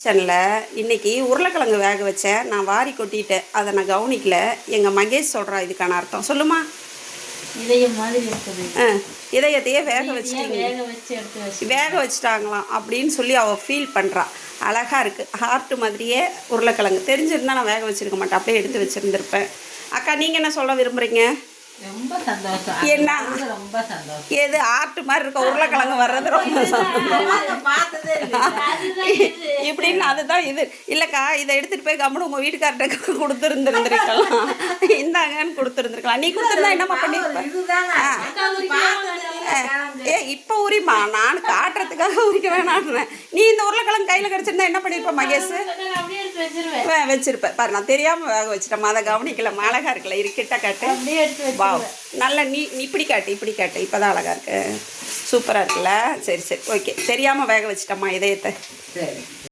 கிச்சனில் இன்றைக்கி உருளைக்கிழங்கு வேக வச்சேன். நான் வாரி கொட்டிட்டேன், அதை நான் கவனிக்கல. எங்கள் மகேஷ் சொல்கிறா இதுக்கான அர்த்தம். சொல்லுமா. இதயம் மாதிரி இருக்குது. இதயத்தையே வேக வச்சுட்டீங்க, வேக வச்சுட்டாங்களாம் அப்படின்னு சொல்லி அவள் ஃபீல் பண்ணுறா. அழகாக இருக்குது, ஹார்ட்டு மாதிரியே உருளைக்கிழங்கு. தெரிஞ்சிருந்தா நான் வேக வச்சுருக்க மாட்டேன், அப்படியே எடுத்து வச்சுருந்துருப்பேன். அக்கா நீங்கள் என்ன சொல்ல விரும்புகிறீங்க? ரொம்ப சந்தோஷம். என்ன ரொம்ப சந்தோஷம். ஏது ஆர்ட் மாதிரி இருக்க உருளைக்கிழங்கு வர்றது ரொம்ப இப்படின்னு அதுதான் இது இல்லைக்கா. இதை எடுத்துகிட்டு போய் கம்முன்னு உங்கள் வீட்டுக்கார்ட்ட கொடுத்துருந்துருந்துருக்கலாம், இந்தாங்கன்னு கொடுத்துருந்துருக்கலாம். நீ கொடுத்துருந்தா என்னம்மா பண்ணிருப்பேன்? இப்போ உரிமா, நான் காட்டுறதுக்காக உரிக்க வேணான்றேன். நீ இந்த உருளைக்கிழங்கு கையில் கிடச்சிருந்தா என்ன பண்ணியிருப்பேன் மகேஷ்? வச்சிருப்பேன் பாரு, நான் தெரியாமல் வேக வச்சுட்டேன், அதை கவனிக்கல. அழகா இருக்குல்ல, கிட்ட காட்டு. வா, நல்லா நீ இப்படி காட்டு, இப்படி காட்டு. இப்போ தான் அழகாக இருக்கு, சூப்பராக இருக்குல்ல. சரி சரி, ஓகே. தெரியாமல் வேக வச்சுட்டம்மா இதயத்தை. சரி.